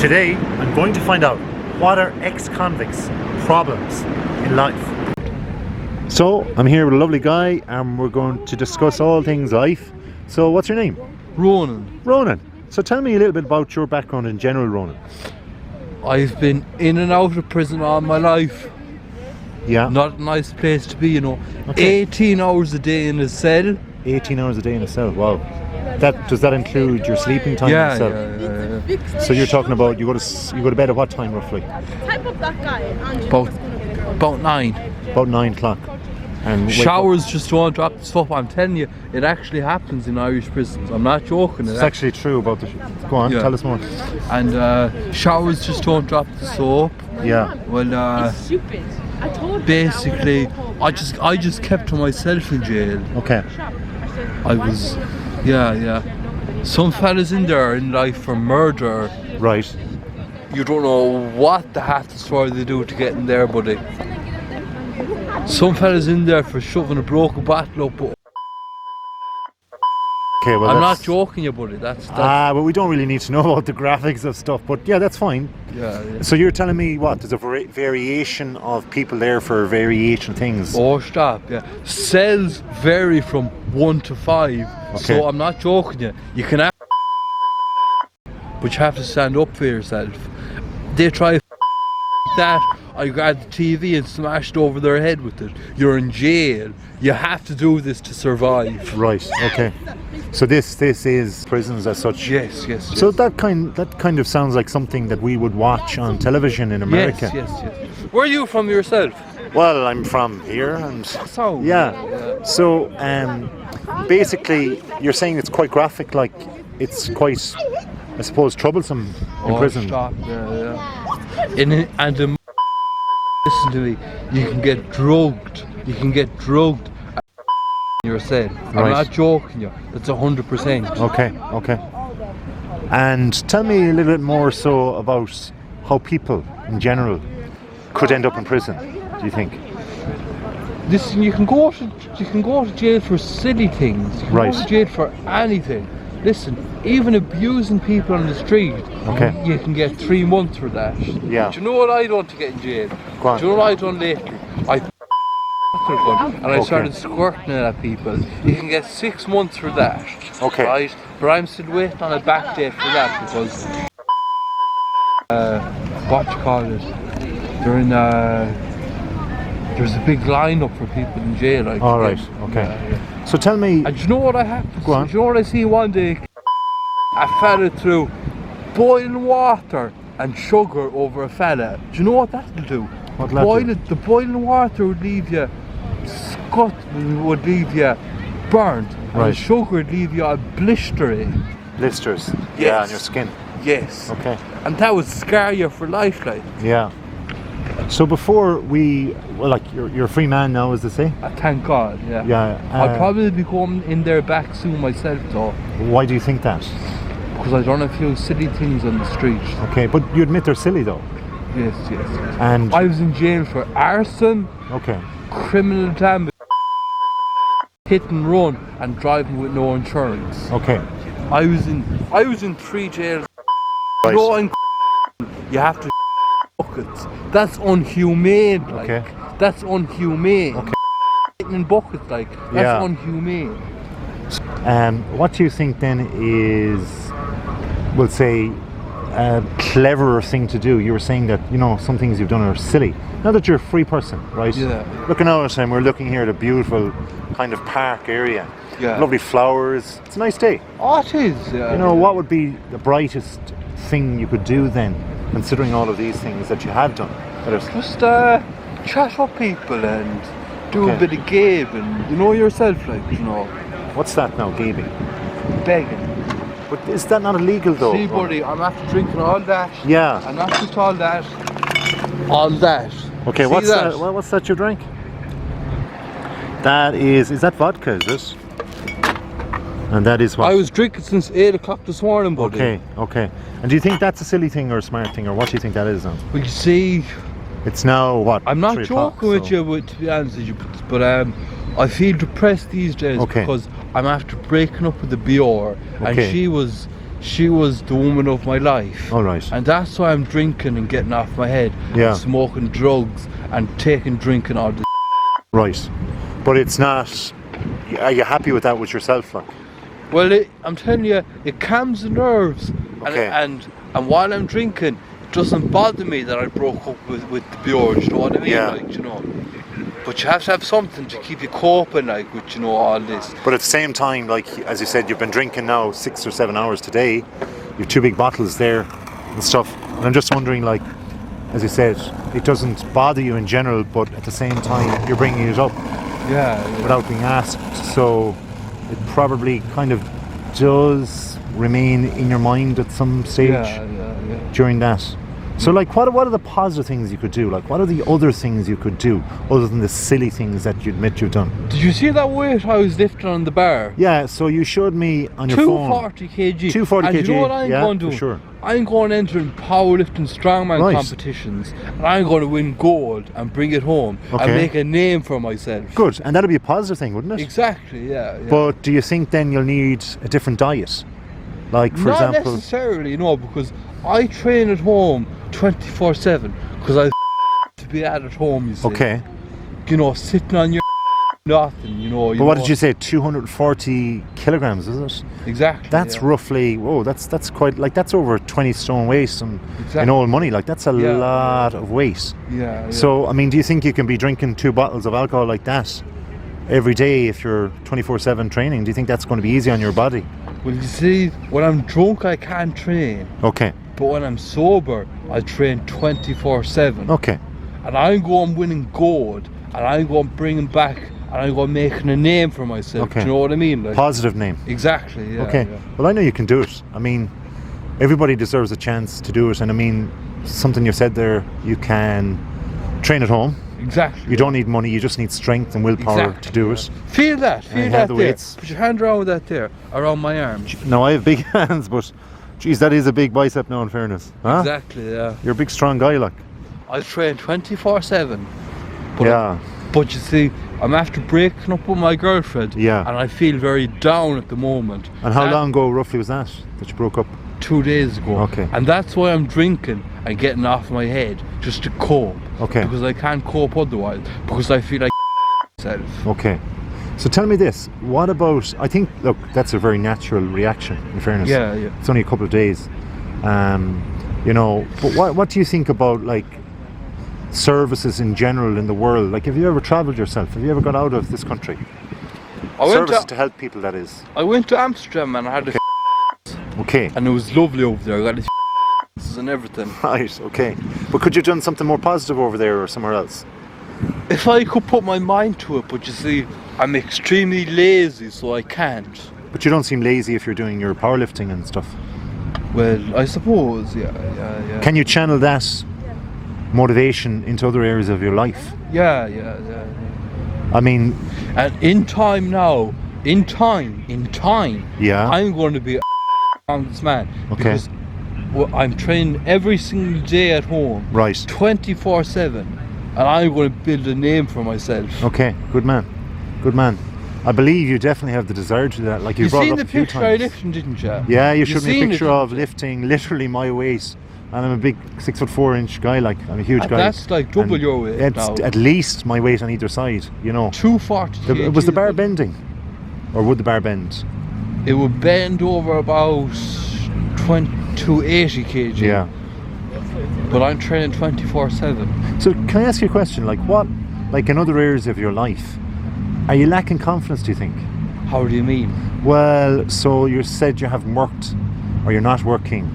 Today, I'm going to find out what are ex-convicts' problems in life. So, I'm here with a lovely guy and we're going to discuss all things life. So, what's your name? Ronan. Ronan. So tell me a little bit about your background in general, Ronan. I've been in and out of prison all my life. Yeah. Not a nice place to be, you know. Okay. 18 hours a day in a cell. 18 hours a day in a cell, wow. Does that include your sleeping time in the cell? Yeah. So you're talking about you go to bed at what time roughly? About 9. About 9 o'clock. And showers just don't drop the stuff. I'm telling you, it actually happens in Irish prisons. I'm not joking. It's actually true about the... Go on, tell us more. And showers just don't drop the soap. Yeah. Well, it's stupid. I told basically, I just kept to myself in jail. Okay. I was, yeah. Some fellas in there in life for murder. Right. You don't know what the hat is for they do to get in there, buddy. Some fellas in there for shoving a broken bottle up. Okay, well, I'm not joking, you buddy. That's well, we don't really need to know about the graphics of stuff, but yeah, that's fine. Yeah. So you're telling me what? There's a variation of people there for variation things. Oh, stop! Yeah, cells vary from 1 to 5. Okay. So I'm not joking you. You can have, but you have to stand up for yourself. They try that. I grabbed the TV and smashed over their head with it. You're in jail. You have to do this to survive. Right. Okay. So this is prisons as such. Yes. So that kind of sounds like something that we would watch on television in America. Yes. Where are you from yourself? Well, I'm from here, and So yeah. So basically, you're saying it's quite graphic. Like it's quite, I suppose, troublesome in prison. Stop. Yeah. Listen to me. You can get drugged. In your cell. I'm not joking you. That's 100%. Okay. And tell me a little bit more so about how people in general could end up in prison. Do you think? Listen, you can go to jail for silly things. You can go to jail for anything. Listen, even abusing people on the street, you can get 3 months for that. Yeah. Do you know what I done to get in jail? Go on. Do you know what I done lately? I and I started squirting it at people. You can get 6 months for that. Okay. Right? But I'm still waiting on a back date for that because what you call it? They're in there's a big lineup for people in jail. All right. Okay. Yeah. So tell me. And do you know what I have to Go on. Do you know what I see one day? A fella threw boiling water and sugar over a fella. Do you know what that'll do? The boiling water would leave you would leave you burnt, and the sugar would leave you a blistering. Blisters? Yes. Yeah, on your skin. Yes. Okay. And that would scar you for life, like. Yeah. So before you're a free man now, as they say? Thank God, yeah. Yeah. I'll probably be going in there back soon myself, though. Why do you think that? Because I done a few silly things on the street. Okay, but you admit they're silly, though? Yes. And I was in jail for arson, criminal damage, hit and run, and driving with no insurance. Okay. I was in 3 jails. Right. You have to buckets. That's unhumane. Like. Okay. That's unhumane. Okay. Hitting in buckets, like that's unhumane. What do you think then is, we'll say, a cleverer thing to do? You were saying that, some things you've done are silly. Now that you're a free person, right? Yeah. Looking out and we're looking here at a beautiful kind of park area. Yeah. Lovely flowers. It's a nice day. Oh, it is. Yeah. What would be the brightest thing you could do then, considering all of these things that you have done? Just chat up people and do a bit of gabing. You know yourself, like, What's that now, gaping? Begging. But is that not illegal though? See, buddy, I'm after drinking all that. Yeah. I'm not just all that. All that. Okay, See what's that? What's that you drink? That is that vodka, is it? And that is what? I was drinking since 8 o'clock this morning, buddy. Okay. And do you think that's a silly thing or a smart thing, or what do you think that is then? Well, you see, it's now what? I'm not joking with you, to be honest with you, but I feel depressed these days because I'm after breaking up with the BR, and she was she was the woman of my life. All right. And that's why I'm drinking and getting off my head. Yeah. And smoking drugs and taking drinking all this. Right. But it's not. Are you happy with that with yourself, like? Well, I'm telling you, it calms the nerves. Okay. And while I'm drinking, it doesn't bother me that I broke up with the beer, you know what I mean? Yeah. Like, you know. But you have to have something to keep you coping, like, with, you know, all this. But at the same time, like, as you said, you've been drinking now 6 or 7 hours today. You've 2 big bottles there and stuff. And I'm just wondering, like, as you said, it doesn't bother you in general, but at the same time, you're bringing it up Yeah. without being asked. So it probably kind of does remain in your mind at some stage Yeah. during that. So, like, what are the positive things you could do? Like, what are the other things you could do other than the silly things that you admit you've done? Did you see that weight I was lifting on the bar? Yeah, so you showed me on your phone. 240 kg. 240 and kg, you know what I'm yeah, going to do? for sure. I'm going to enter in powerlifting strongman Right. competitions, and I'm going to win gold and bring it home Okay. and make a name for myself. Good, and that'd be a positive thing, wouldn't it? Exactly, yeah. But do you think then you'll need a different diet? Like, for Not example... necessarily, no, because I train at home 24/7 because I to be at home, you see. Okay, You know, sitting on your nothing, you know. but what did you say? 240 kilograms, is it? Exactly. That's yeah. roughly, whoa, that's quite, like, that's over 20 stone weight and in Exactly. old money, like, that's a Yeah. lot of weight. Yeah. So, I mean, do you think you can be drinking 2 bottles of alcohol like that every day if you're 24/7 training? Do you think that's going to be easy on your body? Well, you see, when I'm drunk, I can't train. Okay, But when I'm sober, I train 24/7. okay, And I'm going winning gold, and I'm going bringing back, and I'm going making a name for myself. Okay. Do you know what I mean? Like, positive name. exactly, yeah. Okay, yeah. well, I know you can do it. I mean, everybody deserves a chance to do it, and I mean, something you said there, you can train at home. Exactly. You don't need money, you just need strength and willpower Exactly, to do yeah. it. Feel that, And you feel have that the there. weights. Put your hand around with that there, around my arm. Now, I have big hands, but geez, that is a big bicep now, in fairness. Huh? Exactly, yeah. You're a big, strong guy, like. I train 24/7. But Yeah. But you see, I'm after breaking up with my girlfriend. Yeah. And I feel very down at the moment. And how long ago, roughly, was that you broke up? 2 days ago. Okay. And that's why I'm drinking and getting off my head, just to cope. Okay. Because I can't cope otherwise. Because I feel like myself. Okay. So tell me this, what about, I think, look, that's a very natural reaction, in fairness. Yeah, yeah. It's only a couple of days. You know, but what do you think about, like, services in general in the world? Like, have you ever travelled yourself? Have you ever got out of this country? Services to help people, that is. I went to Amsterdam and I had Okay. and it was lovely over there. I got and everything. Right, okay. But could you have done something more positive over there or somewhere else? If I could put my mind to it, but you see, I'm extremely lazy, so I can't. But you don't seem lazy if you're doing your powerlifting and stuff. Well, I suppose, yeah. Can you channel that motivation into other areas of your life? Yeah. I mean, And in time now, in time, yeah. I'm going to be a strongest man. Okay. Because I'm training every single day at home. Right. 24/7. And I'm going to build a name for myself. Okay, good man. Good man. I believe you definitely have the desire to do that. Like, you brought it seen up the a few picture I times. lifted, didn't you? Yeah, you showed me a seen picture it, of didn't you? lifting literally my weight. And I'm a big 6'4" guy, like, I'm a huge guy. That's like double And your weight It's now. at least my weight on either side, you know. 240 Was the bar kg. bending? Or would the bar bend? It would bend over about 280 kg. Yeah. But I'm training 24/7. So can I ask you a question? Like, what, like, in other areas of your life, are you lacking confidence, do you think? How do you mean? Well, so you said you haven't worked or you're not working.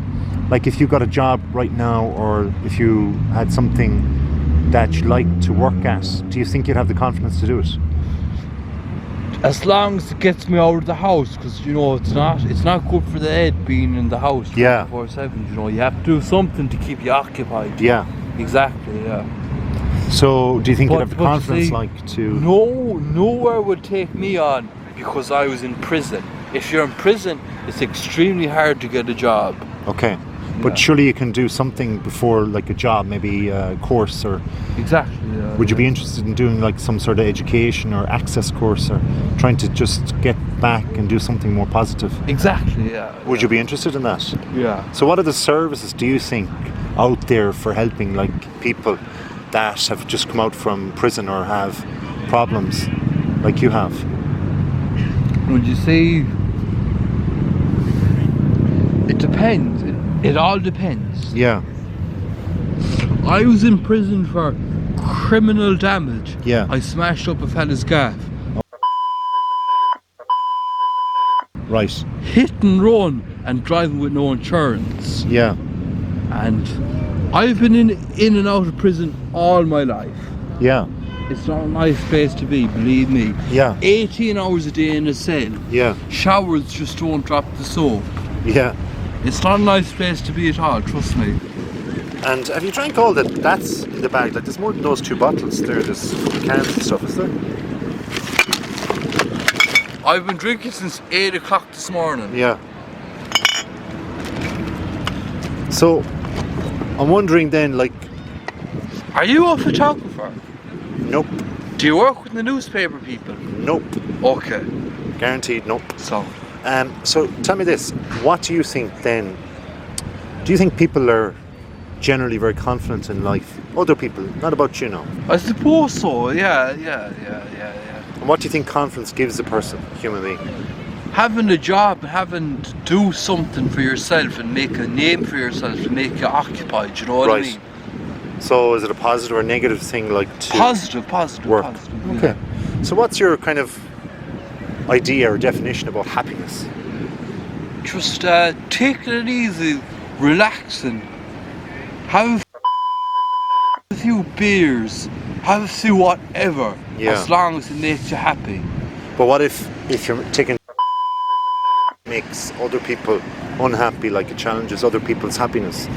Like, if you got a job right now, or if you had something that you'd like to work at, do you think you'd have the confidence to do it? As long as it gets me out of the house, because you know it's not good for the head being in the house Yeah. 24/7. You know, you have to do something to keep you occupied. Yeah. Exactly. Yeah. So do you think you'd have the But you confidence, see, like, to... nowhere would take me on because I was in prison. If you're in prison, it's extremely hard to get a job. Okay. But Yeah. surely you can do something before, like, a job, maybe a course, or Exactly. Yeah, would you be interested in doing, like, some sort of education or access course, or trying to just get give back and do something more positive. Exactly, yeah. Would you be interested in that? Yeah. So what are the services do you think out there for helping like people that have just come out from prison or have problems like you have? Would you say it depends? It all depends. Yeah. I was in prison for criminal damage. Yeah. I smashed up a fella's gaff. Right. Hit and run and driving with no insurance. Yeah. And I've been in and out of prison all my life. Yeah. It's not a nice place to be, believe me. Yeah. 18 hours a day in a cell. Yeah. Showers just don't drop the soap. Yeah. It's not a nice place to be at all, trust me. And have you drank all that's in the bag? Like there's more than those 2 bottles there, there's cans and stuff, is there? I've been drinking since 8 o'clock this morning. Yeah. So I'm wondering then, like, Are you a photographer? nope, Do you work with the newspaper people? nope, Okay. guaranteed nope. So, So tell me this, what do you think then? Do you think people are generally very confident in life? Other people, not about you now. I suppose so, yeah. And what do you think confidence gives a person, human being? Having a job, having to do something for yourself and make a name for yourself and make you occupied, you know what I mean? So is it a positive or negative thing, like to Positive work? positive. Okay. So what's your kind of idea or definition about happiness? Just taking it easy, relaxing, have a few beers, have a few whatever, Yeah. as long as it makes you happy. But what if you're taking makes other people unhappy, like it challenges other people's happiness?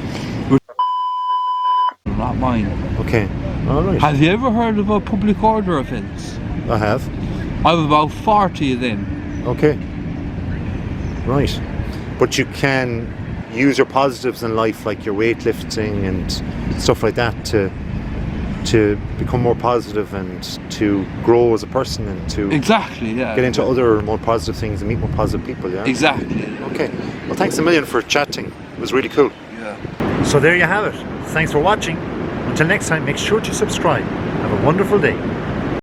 Not mine. Okay, all right. Have you ever heard of a public order offence? I have. I have about 40 of them. Okay. Right. But you can use your positives in life, like your weightlifting and stuff like that, to become more positive and to grow as a person and to Exactly, yeah. get into other more positive things and meet more positive people, yeah? Exactly. Okay. Well, thanks a million for chatting. It was really cool. Yeah. So there you have it. Thanks for watching. Until next time, make sure to subscribe. Have a wonderful day.